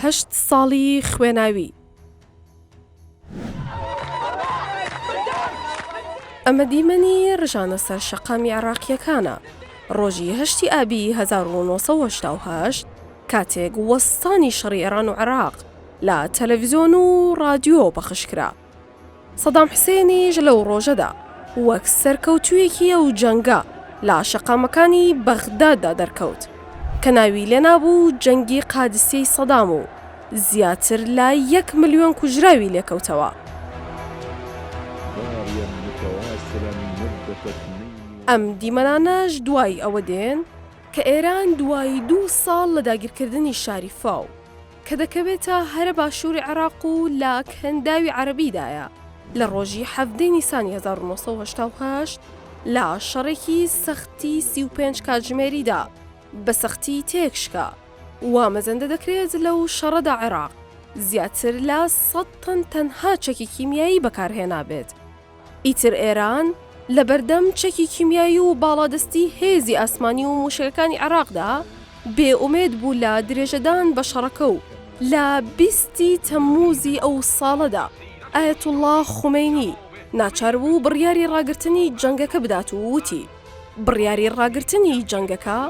8 ساڵی خوێناوی. ئەمە دیمەنی ڕژانە سەر شەقامی عێراقیەکانە. ڕۆژی 8 ئابی 1970 کاتێک وەستانی شەڕی ئێران و عێراق لە تەلەڤیزۆن و رادیۆ بەخشکرا. سەدام حوسێنیش لەو ڕۆژەدا وەک سەرکەوتوویەکی ئەو جەنگە لە شەقامەکانی بەغداددا دەرکەوت کە ناوی لێنابوو جەنگی قادسیەی سەدام و زیاتر لە 1 ملیۆن کوژراوی لێکەوتەوە. ئەم دیمەنانەش دوای ئەوە دێن کە ئێران دوای 2 ساڵ لە داگیرکردنی شاری فاو کە دەکەوێتە هەرە باشووری عێراق و لە کەنداوی عەرەبیدایە لە ڕۆژی 7 نیسانی 1970 لە شەڕێکی سەختی 35 کاتژمێریدا بە سەختی تێکشکا وا مەزەندە دەکرێت لەو شەڕەدا عێراق زیاتر لە 100 تەن تەنها چەکی کیمیایی بەکارهێنابێت. ئیتر ئێران لە بەردەم چەکی کیمیایی و باڵادەستی هێزی ئاسمانی و موشکەکانی عێراقدا بێئومێد بوو لە درێژەدان بە شەڕەکە و لە 20 تەمموزی ئەو ساڵەدا ئایەتوڵڵا خومەینی ناچار بوو بڕیاری ڕاگررتنی جەنگەکە بدات و وتی بڕیاری ڕاگررتنی جەنگەکە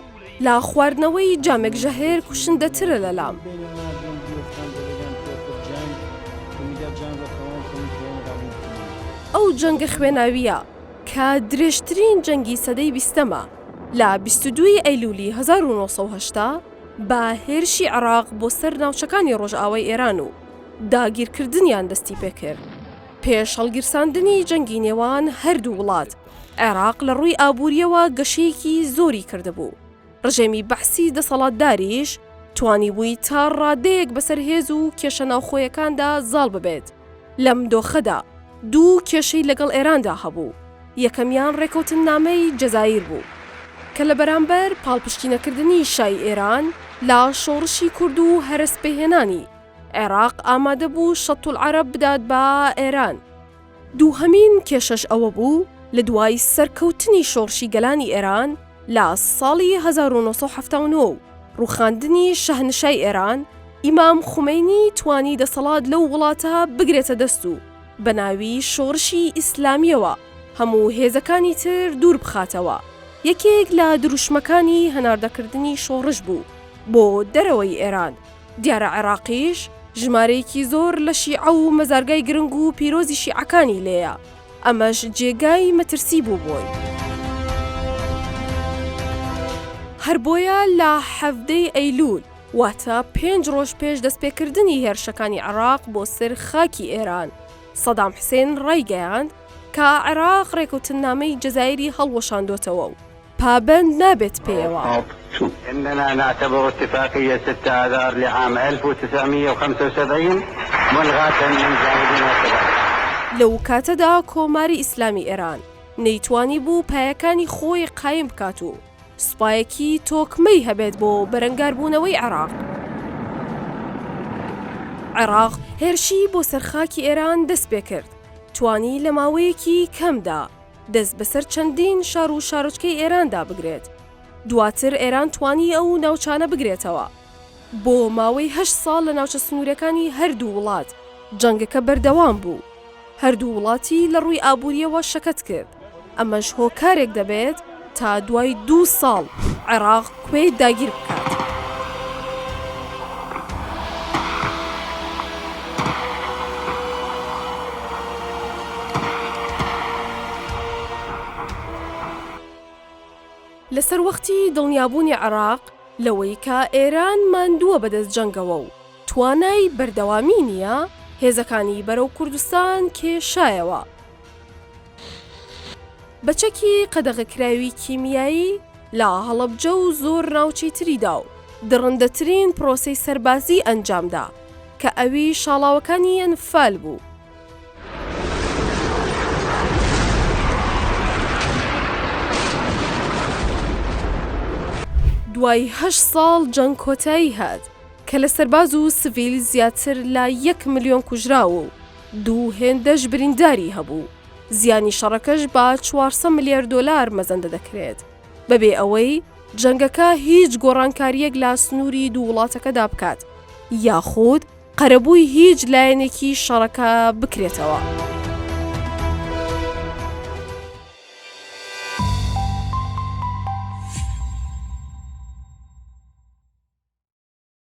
لە خواردنەوەی جامێک ژەهێر کوشندەترە لەلام. ئەو جەنگە خوێناویە کە درێژترین جەنگی سەدەی 20ەمە لە 22 ئەیلولی 1970 بە هێرشی عێراق بۆ سەر ناوچەکانی ڕۆژئاوای ئێران و داگیرکردنیان دەستی پێکرد. پێش هەڵگیرساندنی جەنگی نێوان هەردوو وڵات عێراق لە ڕووی ئابووریەوە گەشەیەکی زۆری کردبوو. ڕژێمی بەحسی دەسەڵاتداریش توانی بووی تا ڕادەیەک بەسەر هێز و کێشە ناوخۆیەکاندا زاڵ ببێت. لەم دۆخەدا 2 کێشەی لەگەڵ ئێراندا هەبوو. یەکەمیان ڕێکەوتن نامەی جەزایر بوو کە لە بەرامبەر پاڵپشتینەکردنی شای ئێران لە شۆڕشی کورد و هەرسپێهێنانی عێراق ئامادە بوو شەتول عەرەب بدات بە ئێران. دووهەمین کێشەش ئەوە بوو لە دوای سەرکەوتنی شۆڕشی گەلانی ئێران لە ساڵی 1979 ڕووخاندنی شەهنشای ئێران ئیمام خومەینی توانی دەسەڵات لەو وڵاتە بگرێتە دەست و بە ناوی شۆڕشی ئیسلامیەوە هەموو هێزەکانی تر دوور بخاتەوە. یەکێک لە دروشمەکانی هەناردەکردنی شۆڕش بوو بۆ دەرەوەی ئێران. دیارە عێراقیش ژمارەیەکی زۆر لە شیعە و مەزارگای گرنگ و پیرۆزی شیعەکانی لێیە. ئەمەش جێگای مەترسی بوو بۆی. هەر بۆیە لە 7 ئەیلول واتە 5 ڕۆژ پێش دەستپێکردنی هێرشەکانی عێراق بۆ سەر خاکی ئێران سەدام حوسێن ڕایگەیاند کە عێراق ڕێکەوتنامەی جەزایری هەڵوەشاندۆتەوە و پابند نابێت پێیەوە. إننا نعتبر اتفاقية 6 آذار لعام 1975 ملغاة من جانبنا. لەو کاتەدا کۆماری ئیسلامی ئێران نەیتوانی بوو پایەکانی خۆی قایم بکات و سوپایەکی تۆکمەی هەبێت بۆ بەرەنگاربوونەوەی عێراق. عێراق هێرشی بۆ سەرخاکی ئێران دەست پێ کرد. توانی لە ماوەیەکی کەمدا دەست بەسەر چەندین شار و شارۆچکەی ئێراندا بگرێت. دواتر ئێران توانی ئەو ناوچانە بگرێتەوە. بۆ ماوەی 8 ساڵ لە ناوچە سنوورەکانی هەردوو وڵات جەنگەکە بەردەوام بوو. هەردوو وڵاتی لە ڕووی ئابووریەوە شەکەت کرد. ئەمەش هۆکارێک دەبێت تا دوای 2 ساڵ عێراق کوێی داگیر بکات. لەسەر وەختی دڵنیابوونی عێراق لەوەی کە ئێران ماندووە بەدەست جەنگەوە و توانای بەردەوامی نییە هێزەکانی بەرەو کوردستان کێشایەوە. بەچەکی قەدەغەکراوی کیمیایی لە هەڵەبجە و زۆر ناوچەی تریدا و دڕندەترین پرۆسەی سەربازی ئەنجامدا کە ئەوی شاڵاوەکانی ئەنفال بوو. دوای 8 ساڵ جەنگ کۆتایی هات کە لە سەرباز و سڤیل زیاتر لە 1 ملیۆن کوژراوە و 2 هێندەش برینداری هەبوو. زیانی شەڕەکەش بە 400 ملیار دۆلار مەزەندە دەکرێت بەبێ ئەوەی جەنگەکە هیچ گۆڕانکاریەک لە سنووری دوو وڵاتەکەدا بکات. یاخود قەرەبووی هیچ لایەنێکی شەڕەکە بکرێتەوە.